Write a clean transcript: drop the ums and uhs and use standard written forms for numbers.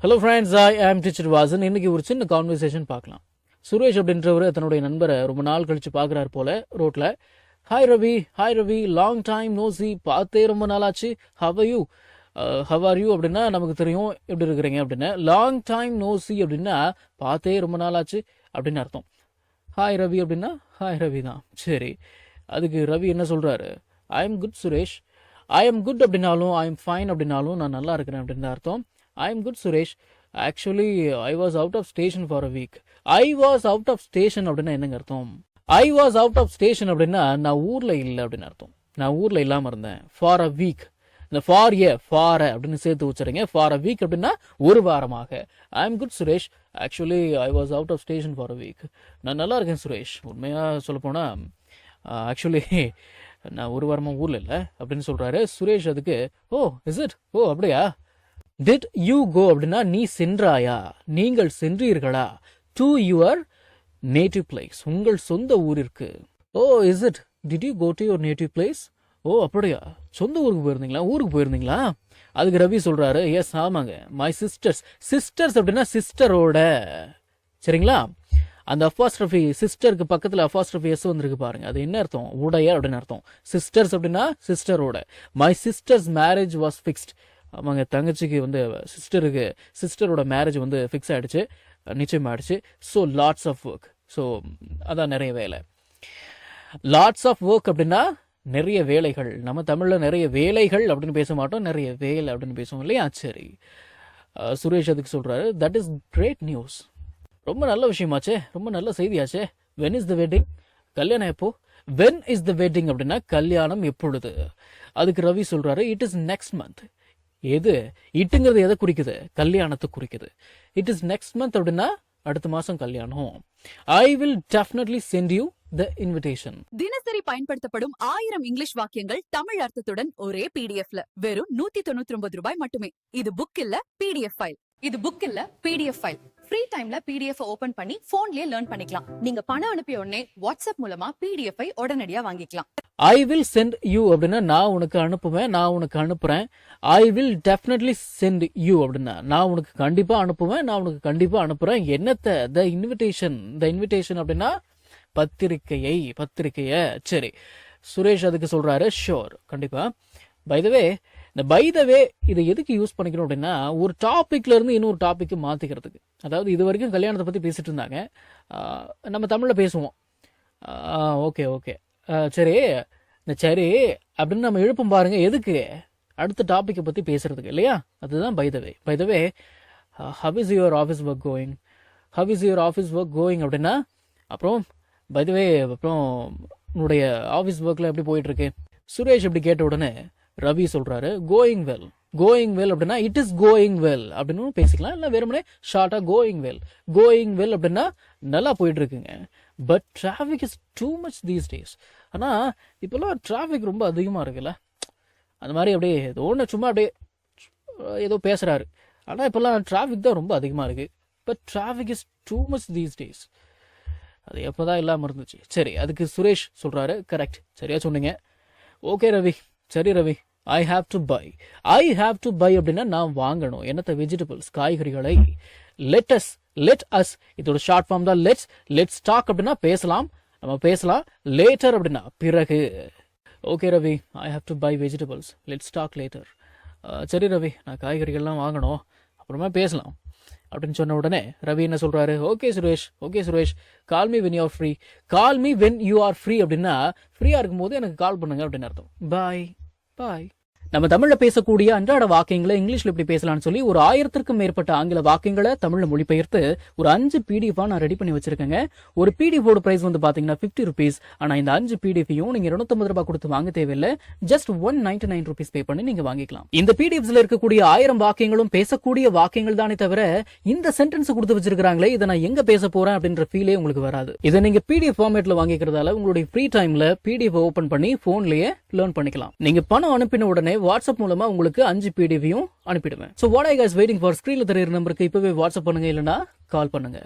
Hello friends, ஐ ஆம் teacher Vasan. இன்னைக்கு ஒரு சின்ன கான்வர்சேஷன் பார்க்கலாம். சுரேஷ் அப்படின்றவர் தன்னுடைய நண்பரை ரொம்ப நாள் கழிச்சு பார்க்குறாரு போல ரோட்ல. Hi Ravi, long time no see, பார்த்தே ரொம்ப நாள் ஆச்சு. How you how are you அப்படின்னா நமக்கு தெரியும் எப்படி இருக்கிறீங்க அப்படின்னு. லாங் டைம் நோ சி அப்படின்னா பார்த்தே ரொம்ப நாள் ஆச்சு அப்படின்னு அர்த்தம். ஹாய் ரவி அப்படின்னா ஹாய் ரவி தான். சரி, அதுக்கு ரவி என்ன சொல்றாரு? I am good Suresh. I am good அப்படின்னாலும் ஐ எம் ஃபைன் அப்படின்னாலும் நான் நல்லா இருக்கிறேன் அப்படின்னு அர்த்தம். I am good Suresh. Actually, I was out of station for a week. I was out of station அப்படின்னா என்னங்க அர்த்தம்? I was out of station அப்படின்னா நான் ஊர்ல இல்லை அப்படின்னு அர்த்தம். நான் ஊர்ல இல்லாம இருந்தேன். For a week. இந்த for அப்படின்னு சேர்த்து வச்சுருங்க. For a week அப்படின்னா ஒரு வாரமாக. I am good Suresh. Actually, I was out of station for a week. நான் நல்லா இருக்கேன் சுரேஷ். உண்மையா சொல்ல போனா ஆக்சுவலி நான் ஒரு வாரமா ஊர்ல இல்லை அப்படின்னு சொல்றாரு. சுரேஷ் அதுக்கு இஸ் இட்? அப்படியா? Did you go அப்படின்னா நீ சென்றாயா, நீங்கள் சென்றீர்களா, to your native place, உங்கள் சொந்த ஊரிற்கு. Is it? Did you go to your native place? அப்படியா, சொந்த ஊருக்கு போயிருந்தீங்களா? அதுக்கு ரவி சொல்றாரு, எஸ் ஆமாங்க, மை சிஸ்டர்ஸ் அப்படின்னா சிஸ்டரோட. சரிங்களா? அந்த அஃபாஸ்ட்ரஃபி சிஸ்டருக்கு பக்கத்தில் அஃபாஸ்ட்ரஃபி எஸ் வந்திருக்கு பாருங்க, அது என்ன அர்த்தம்? உடைய அப்படின்னு அர்த்தம். சிஸ்டர்ஸ் அப்படின்னா சிஸ்டரோட. My sisters marriage was fixed. அவங்க தங்கச்சிக்கு சிஸ்டரோட மேரேஜ் ஃபிக்ஸ் ஆகிடுச்சு, நிச்சயம் ஆகிடுச்சு. So lots of work. So அதான் நிறைய வேலை. லாட்ஸ் ஆஃப் ஒர்க் அப்படின்னா நிறைய வேலைகள். நம்ம தமிழில் நிறைய வேலைகள் அப்படின்னு பேச மாட்டோம், நிறைய வேலை அப்படின்னு பேசுவோம் இல்லையா? சரி, சுரேஷ் அதுக்கு சொல்கிறாரு, தட் இஸ் கிரேட் நியூஸ். ரொம்ப நல்ல விஷயமாச்சே, ரொம்ப நல்ல செய்தியாச்சே. When is the wedding? கல்யாணம் எப்போ? வென் இஸ் த வெட்டிங் அப்படின்னா கல்யாணம் எப்பொழுது? அதுக்கு ரவி சொல்கிறாரு, இட் இஸ் நெக்ஸ்ட் மந்த். எது இட்டுங்கிறது எதை குறிக்குது? கல்யாணத்தை குறிக்குது. இட் இஸ் நெக்ஸ்ட் மந்த் அப்படின்னா அடுத்த மாசம் கல்யாணம். I will definitely send you the invitation. தினசரி பயன்படுத்தப்படும் 1000 இங்கிலீஷ் வாக்கியங்கள் தமிழ் அர்த்தத்துடன் ஒரே பிடிஎஃப்ல வெறும் 199 ரூபாய் மட்டுமே. இது புக் இல்ல பிடிஎஃப் ஃபைல். ஃப்ரீ டைம்ல பிடிஎஃப் ஓபன் பண்ணி போன்லயே லேர்ன் பண்ணிக்கலாம். நீங்க பணம் அனுப்பிய உடனே வாட்ஸ்அப் மூலமா பிடிஎஃப் உடனடியா வாங்கிக்கலாம். ஐ வில் சென்ட் யூ அப்படின்னா நான் உனக்கு அனுப்புவேன், நான் உனக்கு அனுப்புறேன். I will definitely send you அப்படின்னா நான் உனக்கு கண்டிப்பா அனுப்புவேன், நான் உனக்கு கண்டிப்பா அனுப்புறேன். என்னத்த? த இன்விடேஷன் அப்படின்னா பத்திரிக்கைய. சரி, சுரேஷ் அதுக்கு சொல்றாரு, ஷோர், கண்டிப்பா. பை த வே இதை எதுக்கு யூஸ் பண்ணிக்கணும் அப்படின்னா ஒரு டாபிக்ல இருந்து இன்னொரு டாபிக் மாத்திக்கிறதுக்கு. அதாவது இது வரைக்கும் கல்யாணத்தை பத்தி பேசிட்டு இருந்தாங்க, நம்ம தமிழ்ல பேசுவோம். ஓகே சரி அப்படின்னு நம்ம எழுப்பம் பாருங்க. எதுக்கு? அடுத்த டாபிக்கை பத்தி பேசுறதுக்கு இல்லையா? அதுதான் by the way how is your office work going அப்படின்னா அப்புறம் பை த வே அப்புறம் உன்னுடைய ஆஃபீஸ் ஒர்க்ல எப்படி போயிட்டு இருக்கு? சுரேஷ் இப்படி கேட்ட உடனே ரவி சொல்றாரு, கோயிங் வெல் அப்படின்னா இட் இஸ் கோயிங் வெல் அப்படின்னு பேசிக்கலாம். இல்லை வெறுமனே ஷார்ட்டா கோயிங் வெல் அப்படின்னா நல்லா போயிட்டு இருக்குங்க. But traffic is too much these days. ஆனால் இப்போல்லாம் டிராஃபிக் ரொம்ப அதிகமாக இருக்குல்ல? அந்த மாதிரி அப்படியே ஏதோ ஒன்று சும்மா அப்படியே ஏதோ பேசுகிறாரு. ஆனால் இப்போல்லாம் டிராஃபிக் தான் ரொம்ப அதிகமாக இருக்குது. But traffic is too much these days. அது எப்போ தான் இல்லாமல் இருந்துச்சு. சரி, அதுக்கு சுரேஷ் சொல்கிறாரு, கரெக்ட், சரியா சொன்னீங்க. ஓகே ரவி, சரி Ravi, I have to buy அப்படின்னா நான் வாங்கணும். என்னத்த? வெஜிடபிள்ஸ், காய்கறிகளை. லெட் அஸ் இதோட ஷார்ட் ஃபார்ம் தான் லெட்ஸ் டாக் அப்படின்னா நம்ம பேசலாம். லேட்டர் அப்படின்னா பிறகு. Okay Ravi, I have to buy vegetables, let's talk later. சரி ரவி, நான் காய்கறிகள்லாம் வாங்கணும், அப்புறமா பேசலாம் அப்படின்னு சொன்ன உடனே ரவி என்ன சொல்றாரு? Okay Suresh, call me when you are free அப்படின்னா ஃப்ரீயா இருக்கும்போது எனக்கு கால் பண்ணுங்க அப்படின்னு அர்த்தம். பாய். நம்ம தமிழ்ல பேசக்கூடிய அன்றாட வாக்கியங்களை இங்கிலீஷ்ல எப்படி பேசலாம்னு சொல்லி ஒரு 1000க்கும் மேற்பட்ட ஆங்கில வாக்கியங்களை தமிழ்ல மொழிபெயர்த்து ஒரு 5 பிடிஎஃப் நான் ரெடி பண்ணி வச்சிருக்கேங்க. ஒரு பிடிஎஃப் பிரைஸ் பாத்தீங்கன்னா 50 ருபீஸ். ஆனா இந்த 5 பிடிஎஃபையும் நீங்க 250 ரூபாய் கொடுத்து வாங்க தேவையில்லை. ஜஸ்ட் 199 ருபீஸ் பே பண்ணி நீங்க வாங்கிக்கலாம். இந்த பிடிஎஃப்ஸ்ல இருக்கக்கூடிய 1000 வாக்கியங்களும் பேசக்கூடிய வாக்கியங்கள் தானே தவிர இந்த சென்டென்ஸ் கொடுத்து வச்சிருக்காங்களே இதை நான் எங்க பேச போறேன் அப்படின்ற ஃபீலே உங்களுக்கு வராது. இதை நீங்க பிடிஎஃப் ஃபார்மேட்ல வாங்கிக்கிறதால உங்களுடைய ஃப்ரீ டைம்ல பிடிஎஃப் ஓபன் பண்ணி போன்லயே லேர்ன் பண்ணிக்கலாம். நீங்க பணம் அனுப்பின உடனே வாட்ஸ்அப் மூலமா உங்களுக்கு 5 பிடிஎஃபையும் அனுப்பிடுவேன். So what are you guys waiting for? ஸ்கிரீன்ல தெரியுற நம்பருக்கு இப்பவே வாட்ஸ்அப் பண்ணுங்க, இல்லனா கால் பண்ணுங்க.